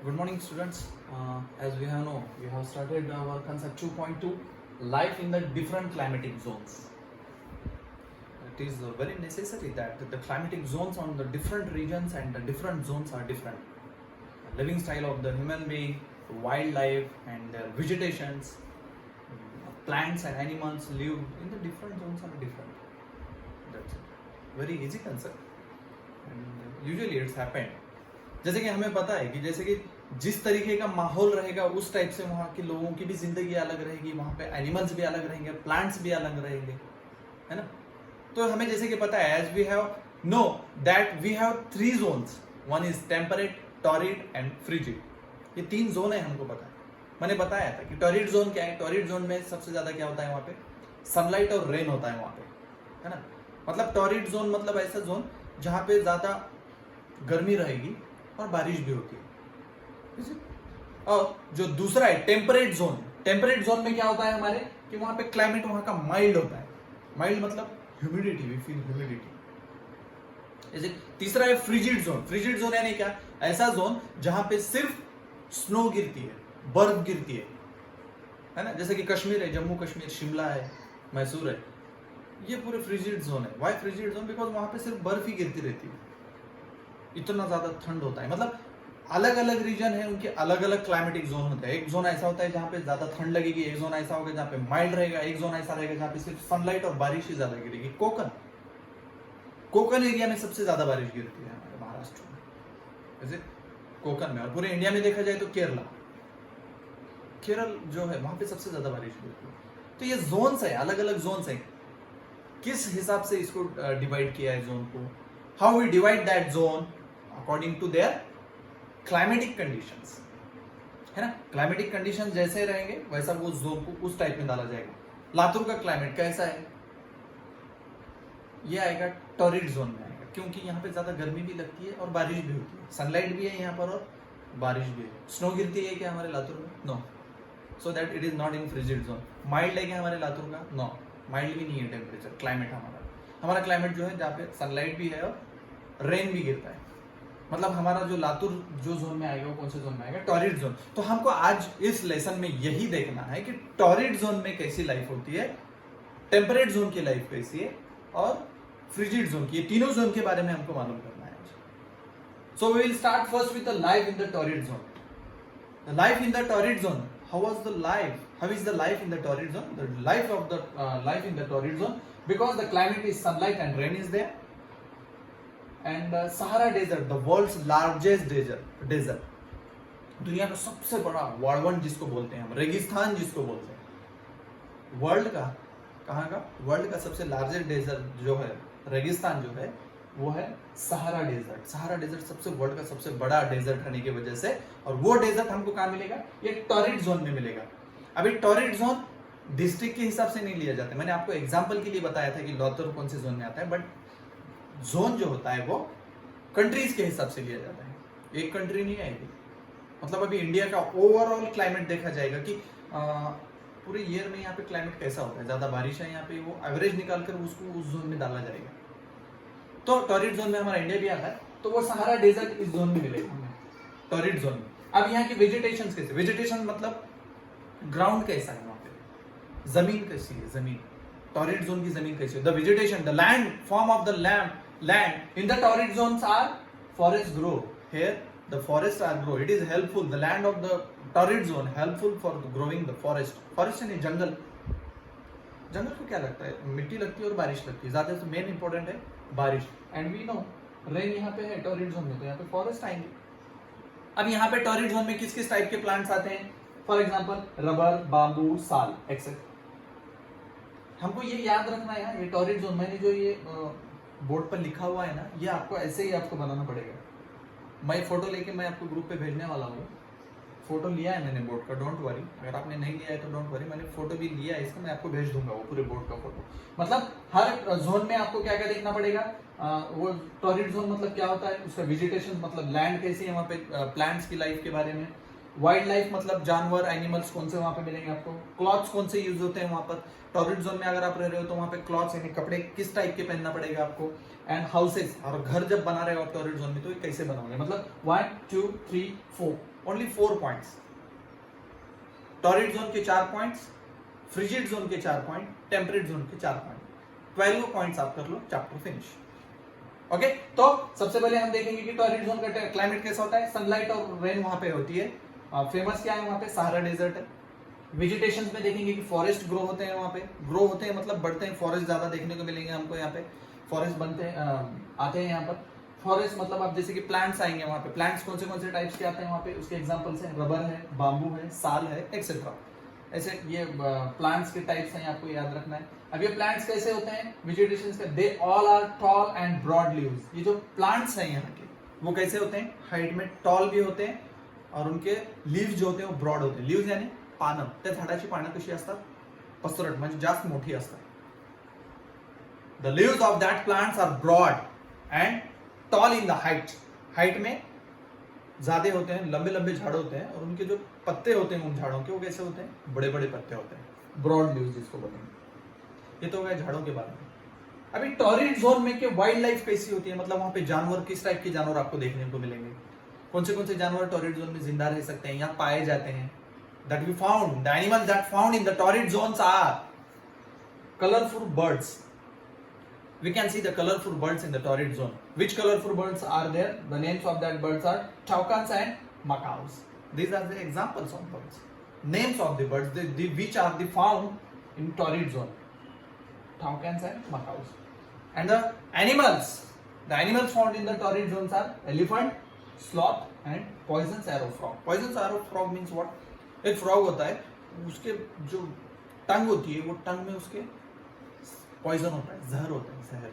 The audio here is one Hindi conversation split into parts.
Good morning, students. As we have know, we have started our concept 2.2, life in the different climatic zones. It is very necessary that the climatic zones on the different regions and the different zones are different. Living style of the human being, wildlife and their vegetations, plants and animals live in the different zones are different. That's it. Very easy concept. And usually it's happened. जैसे कि हमें पता है कि जैसे कि जिस तरीके का माहौल रहेगा उस टाइप से वहाँ के लोगों की भी जिंदगी अलग रहेगी, वहाँ पे एनिमल्स भी अलग रहेंगे, प्लांट्स भी अलग रहेंगे, है ना। तो हमें जैसे कि पता है, as we have know that we have 3 zones, one is temperate, torrid and frigid. ये 3 जोन है, हमको पता है। मैंने बताया था कि टॉरिड जोन क्या है। टॉरिड जोन में सबसे ज्यादा क्या होता है, वहाँ पे सनलाइट और रेन होता है वहाँ पे, है ना। मतलब टॉरिड जोन मतलब ऐसा जोन जहाँ पे ज्यादा गर्मी रहेगी और बारिश भी होती है। और जो दूसरा है टेम्परेट जोन, टेम्परेट जोन में क्या होता है हमारे कि वहां पे क्लाइमेट वहां का माइल्ड होता है। माइल्ड मतलब ह्यूमिडिटी, वी फील ह्यूमिडिटी। जैसे तीसरा है फ्रिजिड जोन। फ्रिजिड जोन यानी क्या, ऐसा जोन जहां पे सिर्फ स्नो गिरती है, बर्फ गिरती है ना। जैसे कि कश्मीर है, जम्मू कश्मीर, शिमला है, मैसूर है, ये पूरे फ्रिजिड जोन है। Why frigid zone? बिकॉज वहां पे सिर्फ बर्फ ही गिरती रहती है, इतना ज्यादा ठंड होता है। मतलब अलग अलग रीजन है, उनके अलग अलग क्लाइमेटिक जोन होते हैं। एक जोन ऐसा होता है जहाँ पे ज्यादा ठंड लगेगी, एक जोन ऐसा होगा जहाँ पे माइल्ड रहेगा, एक जोन ऐसा रहेगा जहाँ पे सिर्फ सनलाइट और बारिश ही ज्यादा गिरेगी। कोकन एरिया में सबसे ज्यादा बारिश गिरती है हमारे महाराष्ट्र में, जैसे कोकन में। और पूरे इंडिया में देखा जाए तो केरल जो है वहां पे सबसे ज्यादा बारिश गिरती है। तो ये जोन्स है, अलग अलग जोन्स है। किस हिसाब से इसको डिवाइड किया है जोन को, how we divide that zone according to their climatic conditions, है ना। क्लाइमेटिक कंडीशन जैसे रहेंगे वैसा वो जोन को उस टाइप में डाला जाएगा। लातूर का क्लाइमेट कैसा है, ये आएगा टॉरिड जोन में आएगा, क्योंकि यहाँ पे ज्यादा गर्मी भी लगती है और बारिश भी होती है, सनलाइट भी है यहाँ पर और बारिश भी है। स्नो गिरती है क्या हमारे लातूर में? No, so that it is not in frigid zone. Mild है क्या हमारे लातूर का? नो, माइल्ड भी नहीं है टेम्परेचर क्लाइमेट हमारा क्लाइमेट जो है जहाँ पे सनलाइट भी है और रेन भी गिरता है। मतलब हमारा जो लातूर जो जोन में आएगा वो कौन से जोन में आएगा? Torrid zone. तो हमको आज इस लेसन में यही देखना है कि टॉरिड जोन में कैसी लाइफ होती है, टेम्परेट जोन की लाइफ कैसी है और फ्रिजिड जोन की, ये तीनों जोन के बारे में हमको मालूम करना है। So we will start first with the life in the torrid zone. The life in the torrid zone, how was the life, how is the life in the torrid zone? The life of the life in the torrid zone, because the climate is sunlight and rain is there and Sahara desert, the world's largest desert, दुनिया का सबसे बड़ा वाळवंट जिसको बोलते हैं हम, रेगिस्तान जिसको बोलते हैं, वर्ल्ड का, कहाँ का? वर्ल्ड का सबसे लार्जेस्ट डेजर्ट जो है, रेगिस्तान जो है, वो है सहारा डेजर्ट। सहारा डेजर्ट सबसे वर्ल्ड का सबसे बड़ा डेजर्ट रहने की वजह से, और वो डेजर्ट हमको कहाँ मिलेगा? ये टॉरिड जोन में मिलेगा। अभी टॉरिड जोन डिस्ट्रिक्ट के हिसाब से नहीं लिया जाता। मैंने आपको एग्जाम्पल के लिए बताया था कि लातूर कौन से जोन में आता है, बट जोन जो होता है वो कंट्रीज के हिसाब से लिया जाता है। एक कंट्री नहीं आएगी। मतलब अभी इंडिया का ओवरऑल क्लाइमेट देखा जाएगा कि पूरे ईयर में यहाँ पे क्लाइमेट कैसा होता है, ज्यादा बारिश है यहाँ पे, वो एवरेज निकालकर उसको उस जोन में डाला जाएगा। तो टॉरिड जोन में हमारा इंडिया भी आता है, तो वो सहारा डेजर्ट इस जोन में मिलेगा हमें, टॉरिड जोन में। अब यहाँ की वेजिटेशन कैसे, वेजिटेशन मतलब ग्राउंड कैसा है वहाँ पे, जमीन कैसी है, जमीन, टॉरिड जोन की जमीन कैसी है, the vegetation, the land, form of the land in the torrid zones are forests grow. Here the forests are grow. It is helpful. The land of the torrid zone helpful for growing the forest. Forest यानी जंगल। जंगल को क्या लगता है? मिट्टी लगती है और बारिश लगती है। ज्यादा तो मेन इंपॉर्टेंट है बारिश। एंड वी नो रेन यहाँ पे है टॉरिड जोन में, तो यहाँ पे फॉरेस्ट आएंगे। अब यहाँ पे टॉरिड जोन में किस किस टाइप के प्लांट्स आते हैं? फॉर एग्जाम्पल रबर, बाम्बू, साल एक्सेट्रा। हमको ये याद रखना है, ये टॉरिड जोन, मैंने जो ये बोर्ड पर लिखा हुआ है ना, ये आपको ऐसे ही आपको बनाना पड़ेगा। मैं फोटो लेके मैं आपको ग्रुप पे भेजने वाला हूँ। फोटो लिया है मैंने बोर्ड का, डोंट वरी। अगर आपने नहीं लिया है तो डोंट वरी, मैंने फोटो भी लिया है इसका, मैं आपको भेज दूंगा वो पूरे बोर्ड का फोटो। मतलब हर जोन में आपको क्या क्या देखना पड़ेगा। वो टॉरिड जोन मतलब क्या होता है, उसका वेजिटेशन मतलब लैंड कैसी है वहाँ पे, प्लांट्स की लाइफ के बारे में, वाइल्ड लाइफ मतलब जानवर, एनिमल्स कौन से वहां पे मिलेंगे आपको, क्लॉथ्स कौन से यूज होते हैं वहां पर, टॉरिड जोन में अगर आप रह रहे हो तो वहां पे क्लॉथ्स यानी कपड़े किस टाइप के पहनना पड़ेगा आपको, एंड हाउसेस, और घर जब बना रहे हो आप टॉरिड जोन में तो ये कैसे बनाओगे, मतलब 1 2 3 4 ओनली 4 पॉइंट्स, टॉरिड जोन के 4 पॉइंट्स, फ्रिजिड जोन के 4 पॉइंट, टेम्परेट जोन के 4 पॉइंट, 12 पॉइंट्स आप कर लो, चैप्टर फिनिश। ओके, तो सबसे पहले हम देखेंगे कि टॉरिड जोन का क्लाइमेट कैसा होता है, सनलाइट और रेन वहां पे होती है, फेमस क्या है वहां पे, सहारा डेजर्ट है। वेजिटेशन में देखेंगे कि फॉरेस्ट ग्रो होते हैं वहां पे, ग्रो होते हैं मतलब बढ़ते हैं, फॉरेस्ट ज्यादा देखने को मिलेंगे हमको यहाँ पे, फॉरेस्ट बनते हैं आते हैं यहाँ पर, फॉरेस्ट मतलब आप जैसे कि प्लांट्स आएंगे वहां पे, प्लांट्स कौन से टाइप्स के आते हैं वहां पे, उसके एग्जांपल्स हैं रबर है, बाम्बू है, साल है, एक्सेट्रा, ऐसे ये प्लांट्स के टाइप्स हैं, आपको याद रखना है। अब ये प्लांट्स कैसे होते हैं वेजिटेशन के, they all are tall and broad leaves, ये जो प्लांट्स हैं यहाँ के वो कैसे होते हैं, हाइट में टॉल भी होते हैं और उनके लीव्स जो होते हैं वो ब्रॉड होते हैं, लीव्स यानी पानं, त्या झाडाची पानं कशी असतात, पसरट म्हणजे जास्त मोठी असतात, the leaves of that plants are broad and tall in the height, height में ज्यादा होते हैं, लंबे लंबे झाड़ होते हैं, और उनके जो पत्ते होते हैं उन झाड़ों के वो कैसे होते हैं, बड़े बड़े पत्ते होते हैं, ब्रॉड लीव्स जिसको बोलेंगे। ये तो हो गया झाड़ों के बारे में। अभी टॉरिड जोन में के वाइल्ड लाइफ कैसी होती है, मतलब वहां पे जानवर किस टाइप के जानवर आपको देखने को मिलेंगे, कौन से जानवर टॉरिड जोन में जिंदा रह सकते हैं या पाए जाते हैं, that we found, the animals that found in the torrid zones are colorful birds. We can see the colorful birds in the torrid zone. Which colorful birds are there? The names of that birds are toucans and macaws. These are the examples of birds. Names of the birds, which are the found in torrid zone. Toucans and macaws. And the animals found in the torrid zones are elephant, sloth, and poisonous arrow frog. Poisonous arrow frog means what? एक फ्रॉग होता है, उसके जो टंग होती है वो टंग में उसके पॉइजन होता है, जहर होता है, जहर,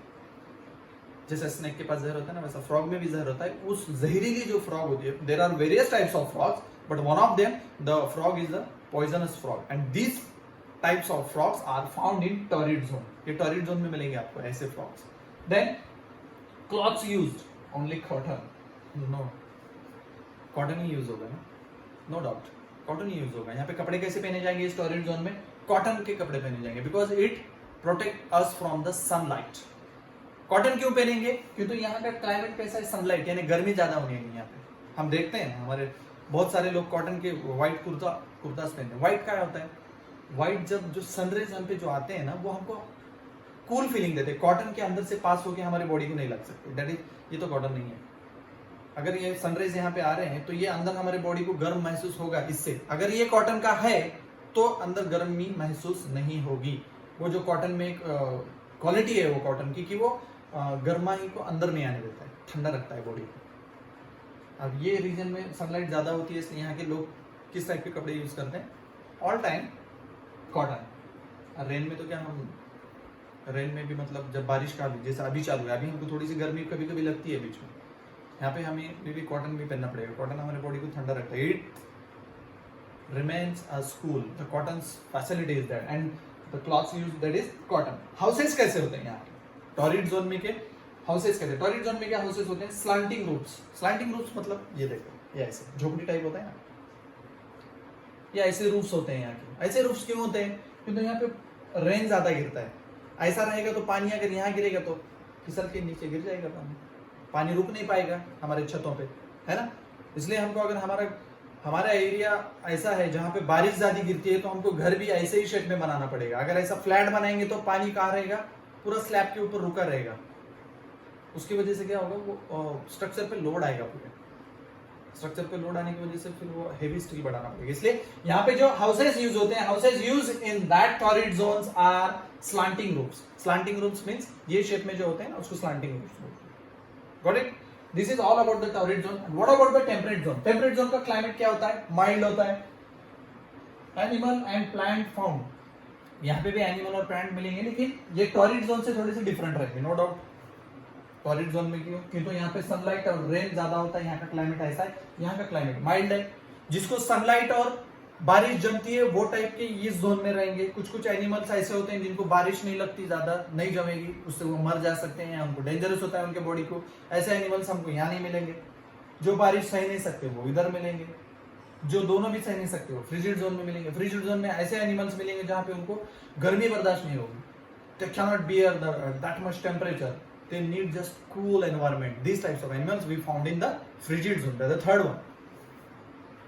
जैसे स्नेक के पास जहर होता है ना वैसा फ्रॉग में भी जहर होता है, उस जहरीली जो फ्रॉग होती है, there are various types of frogs but one of them the frog is the poisonous frog and this types of frogs are found in torrid zone, ये टॉरिड जोन में मिलेंगे आपको ऐसे frogs. Then clothes used only cotton, no cotton ही यूज होगा ना, नो डाउट कॉटन यूज होगा। यहाँ पे कपड़े कैसे पहने जाएंगे इस टॉरिड जोन में, कॉटन के कपड़े पहने जाएंगे because it protect us from the sunlight. Cotton क्यों पहनेंगे, क्योंकि यहाँ का क्लाइमेट कैसा है, सनलाइट यानी गर्मी ज्यादा होनी है यहाँ पे। हम देखते हैं हमारे बहुत सारे लोग कॉटन के व्हाइट कुर्तास पहनते हैं। व्हाइट क्या होता है, व्हाइट जब जो सनरेज हम पे जो आते हैं ना वो हमको कूल फीलिंग देते हैं, कॉटन के अंदर से पास होकर हमारे बॉडी को नहीं लग सकते, दैट इज, ये तो कॉटन नहीं है। अगर ये सनरेज यहाँ पे आ रहे हैं तो ये अंदर हमारे बॉडी को गर्म महसूस होगा इससे, अगर ये कॉटन का है तो अंदर गर्मी महसूस नहीं होगी। वो जो कॉटन में एक क्वालिटी है वो कॉटन की कि वो गर्माई को अंदर नहीं आने देता है, ठंडा रखता है बॉडी को। अब ये रीजन में सनलाइट ज्यादा होती है इसलिए यहाँ के लोग किस टाइप के कपड़े यूज करते हैं, ऑल टाइम कॉटन। रेन में तो क्या, हम रेन में भी मतलब जब बारिश का जैसे अभी चालू है, अभी हमको थोड़ी सी गर्मी कभी कभी लगती है बीच में, यहाँ पे हमें भी कॉटन भी पहनना पड़ेगा, कॉटन हमारे बॉडी को ठंडा रखता है, it remains us cool, the cottons facility is that and the clothes used that is cotton. Houses कैसे होते हैं यहाँ के टॉरिड जोन में के हाउसेस कैसे, टॉरिड जोन में क्या हाउसेस होते हैं, स्लांटिंग रूफ्स। स्लांटिंग रूफ्स मतलब ये देखो, ये ऐसे झोपड़ी टाइप होता है ना, ये ऐसे रूफ्स होते हैं यहाँ के। ऐसे रूफ्स क्यों होते हैं, क्योंकि यहाँ पे रेन ज्यादा गिरता है, ऐसा रहेगा तो पानी अगर यहाँ गिरेगा तो फिसल के नीचे गिर जाएगा, पानी रुक नहीं पाएगा हमारे छतों पे, है ना। इसलिए हमको अगर हमारा एरिया ऐसा है जहाँ पे बारिश ज्यादा गिरती है तो हमको घर भी ऐसे ही शेप में बनाना पड़ेगा। अगर ऐसा फ्लैट बनाएंगे तो पानी कहाँ रहेगा, पूरा स्लैब के ऊपर रुका रहेगा, उसकी वजह से क्या होगा, वो स्ट्रक्चर पे लोड आएगा, पूरे स्ट्रक्चर पे लोड आने की वजह से फिर वो हेवी स्टील बढ़ाना पड़ेगा। इसलिए यहाँ पे जो हाउसेस यूज होते हैं, houses use in that torrid zones are slanting roofs. Slanting roofs means ये शेप में जो होते हैं ना उसको स्लांटिंग रूफ्स बोलते हैं। Got it? This is all about the torrid zone. And what about the temperate zone? Temperate zone का क्लाइमेट क्या होता है, माइल्ड होता है। एनिमल एंड प्लांट फाउंड, यहाँ पे भी एनिमल और प्लांट मिलेंगे लेकिन ये टॉरिड जोन से थोड़ी सी डिफरेंट रहेंगे, नो डाउट। टॉरिड जोन में क्यों, क्योंकि यहाँ पे सनलाइट और रेन ज्यादा होता है, यहाँ का क्लाइमेट ऐसा है, यहाँ का क्लाइमेट माइल्ड है। जिसको सनलाइट और बारिश जमती है वो टाइप के इस जोन में रहेंगे। कुछ एनिमल्स ऐसे होते हैं जिनको बारिश नहीं लगती, ज्यादा नहीं जमेगी, उससे वो मर जा सकते हैं, हमको डेंजरस होता है उनके बॉडी को। ऐसे एनिमल्स हमको यहाँ नहीं मिलेंगे। जो बारिश सह नहीं सकते वो इधर मिलेंगे। जो दोनों भी सह नहीं सकते हो फ्रिजिड जोन में मिलेंगे। फ्रिजिड जोन में ऐसे एनिमल्स मिलेंगे जहां पे उनको गर्मी बर्दाश्त नहीं होगी, they cannot bear that much temperature, they need just cool environment. These types of animals we found in the frigid zone. That's the third one.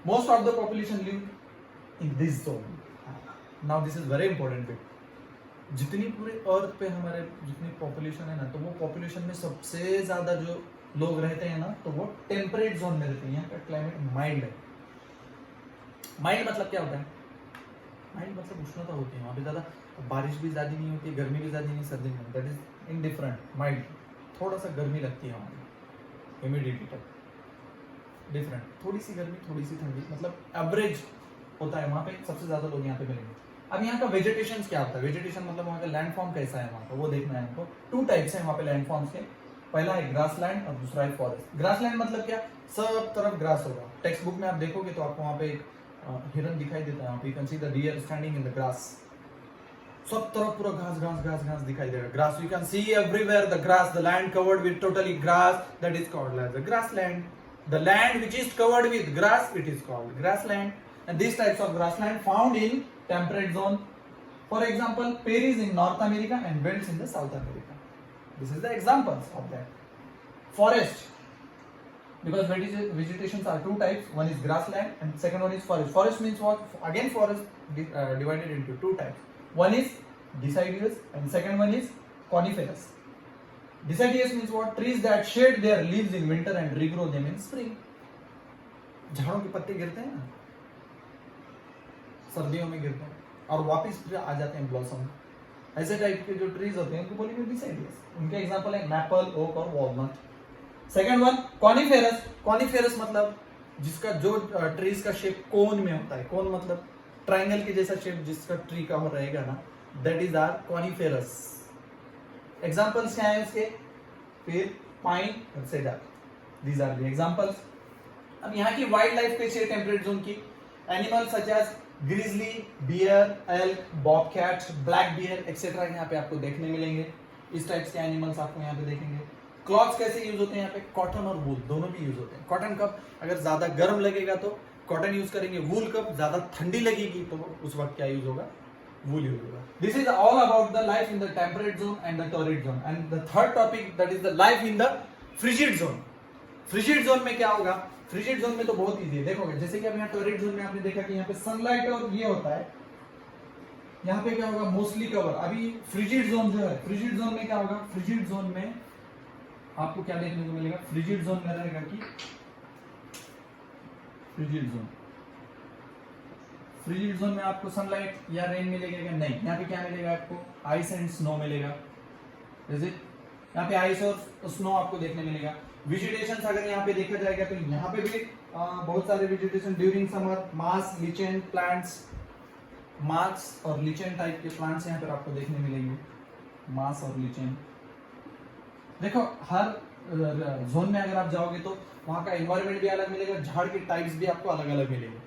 Most of the population live in this zone. Now this is very important bit. जितनी पूरे अर्थ पे हमारे जितनी पॉपुलेशन है ना, तो वो पॉपुलेशन में सबसे ज्यादा जो लोग रहते हैं ना, तो वो टेम्परेट जोन में रहते हैं। यहाँ का क्लाइमेट माइल्ड है। माइल्ड मतलब क्या होता है? माइल्ड मतलब उष्णता होती है वहाँ पे, ज्यादा बारिश भी ज्यादा नहीं होती है, गर्मी भी ज्यादा नहीं, सर्दी नहीं, दैट इज इनडिफरेंट। माइल्ड, थोड़ा सा गर्मी लगती है वहाँ पे, ह्यूमिडिटी तक डिफरेंट, थोड़ी सी गर्मी थोड़ी सी ठंडी, मतलब एवरेज होता है वहाँ पे। सबसे ज्यादा लोग यहाँ पे मिलेंगे। अब यहाँ का वेजिटेशन क्या होता है? वेजिटेशन मतलब वहाँ का लैंडफॉर्म कैसा है वहाँ का, वो देखना है हमको। 2 टाइप्स है वहाँ पे लैंडफॉर्म्स के। पहला है ग्रासलैंड और दूसरा है फॉरेस्ट। ग्रासलैंड मतलब क्या? सब तरफ ग्रास होगा। टेक्स्ट बुक में आप देखोगे तो आपको वहाँ पे एक हिरन दिखाई देता है, वहाँ पे you can see the deer standing in the grass. सब तरफ पूरा घास घास घास घास दिखाई देगा। Grass, you can see everywhere the grass, the land covered with totally grass, that is called as the grassland. The land which is covered with grass, it is called grassland. And these types of grassland found in temperate zone. For example, prairies in North America and belts in the South America. This is the examples of that. Forest, because vegetations are 2 types. One is grassland and second one is forest. Forest means what? Again, forest divided into 2 types. One is deciduous and second one is coniferous. Deciduous means what? Trees that shed their leaves in winter and regrow them in spring. झाड़ों के पत्ते गिरते हैं ना, सर्दियों में गिरते हैं और वापस फिर आ जाते हैं ब्लॉसम। ऐसे टाइप के जो ट्रीज होते हैं उनको बोलेंगे डिसाइडियस। उनके एग्जांपल है मैपल, ओक और walnut. Second one coniferous. Coniferous मतलब जिसका जो ट्रीज का शेप कोन में होता है। कोन मतलब ट्राइंगल के जैसा शेप जिसका ट्री का हो रहेगा ना, that is are coniferous. Examples क्या है इसके? फिर पाइन और cedar, these are the examples. अब यहाँ की वाइल्ड लाइफ कैसी है टेम्परेट जोन की? Animals such as grizzly, bear, elk, bobcat, black bear etcetera यहाँ पे आपको देखने मिलेंगे। इस टाइप्स के एनिमल्स आपको यहाँ पे देखेंगे। क्लॉथ्स कैसे यूज होते हैं यहाँ पे? कॉटन और वूल दोनों भी यूज होते हैं। कॉटन कब? अगर ज्यादा गर्म लगेगा तो कॉटन यूज करेंगे। वूल कब? ज्यादा ठंडी लगेगी तो उस वक्त क्या यूज होगा? wool use होगा। This is all about the life in the temperate zone and the torrid zone. And the third topic, that is the life in the frigid zone. Frigid zone में क्या होगा? Frigid zone में तो बहुत इजी है। देखोगे जैसे कि अब यहाँ torrid zone में आपने देखा कि यहाँ पे सनलाइट और ये होता है, यहाँ पे क्या होगा? Mostly cover. अभी फ्रिजिड जोन जो है, फ्रिजिड जोन में क्या होगा? फ्रिजिड जोन में आपको क्या देखने को मिलेगा? फ्रिजिड जोन में रहेगा कि फ्रिजिड जोन, फ्रिजिड जोन में आपको सनलाइट या रेन मिलेगा क्या? नहीं। यहाँ पे क्या मिलेगा आपको? आइस एंड स्नो मिलेगा। जैसे यहाँ पे आइस और स्नो आपको देखने मिलेगा। वेजिटेशन अगर यहाँ पे देखा जाएगा तो यहाँ पे भी बहुत सारे वेजिटेशन ड्यूरिंग समर, मास, लिचेन प्लांट्स, मास और लिचेन टाइप के प्लांट्स यहाँ पर आपको देखने मिलेंगे। मास और लिचेन, देखो हर जोन में अगर आप जाओगे तो वहाँ का एनवायरमेंट भी अलग मिलेगा, झाड़ के टाइप्स भी आपको अलग अलग मिलेंगे,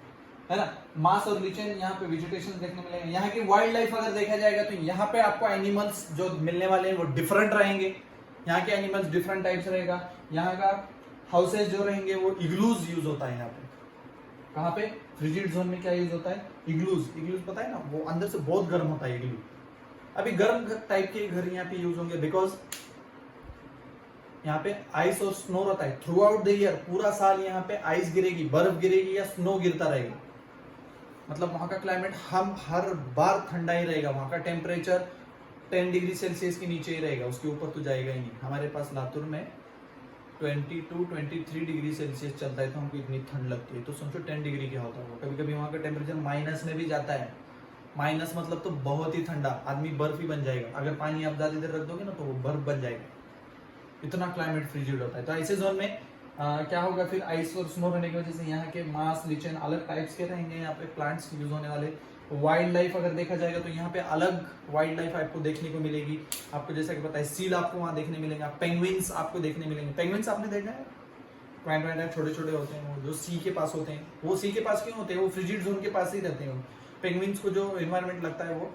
है ना। मास और लिचेन यहाँ पे वेजिटेशन देखने मिलेंगे। यहाँ की वाइल्ड लाइफ अगर देखा जाएगा तो यहाँ पे आपको एनिमल्स जो मिलने वाले हैं वो डिफरेंट रहेंगे। यहाँ के एनिमल्स डिफरेंट टाइप्स रहेगा। यहाँ का हाउसेज जो रहेंगे वो इग्लूज यूज होता है यहाँ पे। कहाँ पे? फ्रिजिड जोन में क्या यूज होता है? इग्लूज। इग्लूज पता है ना, वो अंदर से बहुत गर्म होता है इग्लू। अभी गर्म टाइप के घर यहाँ पे यूज होंगे बिकॉज यहाँ पे आइस और स्नो रहता है थ्रू आउट द ईयर। पूरा साल यहाँ पे आइस गिरेगी, बर्फ गिरेगी या स्नो गिरता रहेगा। मतलब वहां का क्लाइमेट हम हर बार ठंडा ही रहेगा। वहां का टेम्परेचर 10 डिग्री सेल्सियस के नीचे ही रहेगा, उसके ऊपर तो जाएगा ही नहीं। हमारे पास लातूर में 22-23 डिग्री सेल्सियस चलता है तो हमको इतनी ठंड लगती है। तो समझो 10 डिग्री क्या होता होगा। कभी कभी वहाँ का टेम्परेचर माइनस में भी जाता है। माइनस मतलब तो बहुत ही ठंडा, आदमी बर्फ ही बन जाएगा। अगर पानी आप ज्यादा देर रख दोगे ना तो वो बर्फ बन जाएगा। इतना क्लाइमेट फ्रिजिड होता है। तो ऐसे जोन में क्या होगा? फिर आइस और स्नो रहने की वजह से यहाँ के मास, लिचेन अलग टाइप्स के रहेंगे। यहाँ पे प्लांट्स यूज होने वाले। वाइल्ड लाइफ अगर देखा जाएगा तो यहाँ पे अलग वाइल्ड लाइफ आपको देखने को मिलेगी। आपको जैसा कि पता है सील आपको वहाँ देखने मिलेगा, पेंगुइन्स आपको देखने मिलेंगे। पेंगुइन्स आपने देखा है? पॉइंट छोटे छोटे होते हैं, वो जो सी के पास होते हैं। वो सी के पास क्यों होते हैं? वो फ्रिजिड जोन के पास ही रहते हैं। पेंगुइन्स को जो एनवायरमेंट लगता है वो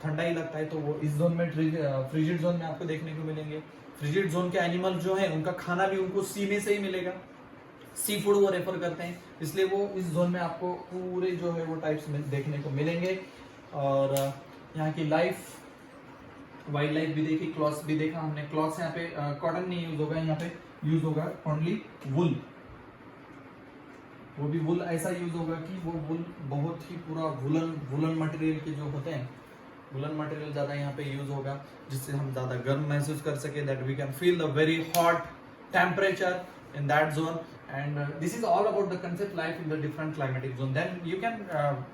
ठंडा ही लगता है, तो वो इस जोन में फ्रिजिड जोन में आपको देखने को मिलेंगे। फ्रिजिड जोन के एनिमल जो है उनका खाना भी उनको सी में से ही मिलेगा। सी फूड वो रेफर करते हैं, इसलिए वो इस जोन में आपको पूरे जो है वो टाइप्स में देखने को मिलेंगे। और यहाँ की लाइफ, वाइल्ड लाइफ भी देखी, क्लॉथ्स भी देखा हमने। क्लॉथ्स यहाँ पे कॉटन नहीं यूज होगा, यहाँ पे यूज होगा ओनली वुल। वो भी वुल ऐसा यूज होगा कि वो वुल बहुत ही पूरा वुलन मटेरियल के जो होते हैं, वुलन मटेरियल ज्यादा यहाँ पे यूज होगा, जिससे हम ज्यादा गर्म महसूस कर सके, that we can feel the very hot temperature in that zone. And this is all about the concept life in the different climatic zone. Then you can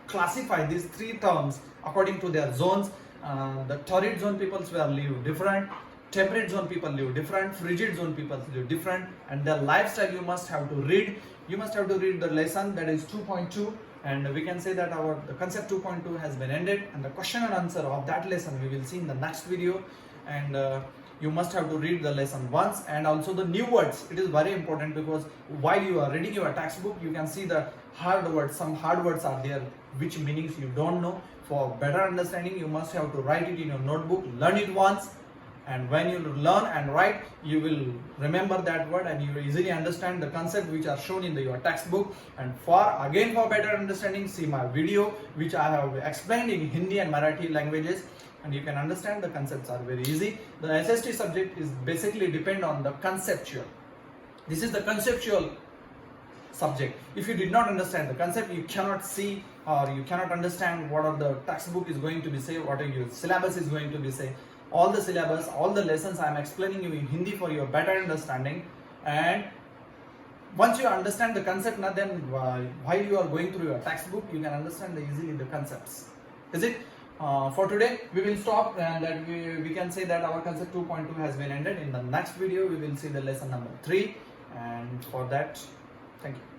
classify these three terms according to their zones. The torrid zone people will live different, temperate zone people live different, frigid zone people live different, and their lifestyle you must have to read. You must have to read the lesson that is 2.2, and we can say that the concept 2.2 has been ended, and the question and answer of that lesson we will see in the next video. And you must have to read the lesson once, and also the new words. It is very important, because while you are reading your textbook you can see the hard words. Some hard words are there which meanings you don't know. For better understanding you must have to write it in your notebook, learn it once, and when you learn and write you will remember that word, and you will easily understand the concept which are shown in your textbook. And for better understanding, see my video which I have explained in Hindi and Marathi languages, and you can understand the concepts are very easy. The SST subject is basically depend on the conceptual. This is the conceptual subject. If you did not understand the concept, you cannot see or you cannot understand what are the textbook is going to be say, what are your syllabus is going to be say. All the syllabus, all the lessons I am explaining you in Hindi for your better understanding. And once you understand the concept, then while you are going through your textbook, you can understand easily the concepts. Is it? For today we will stop, and that we can say that our concept 2.2 has been ended. In the next video we will see the lesson number 3, and for that, thank you.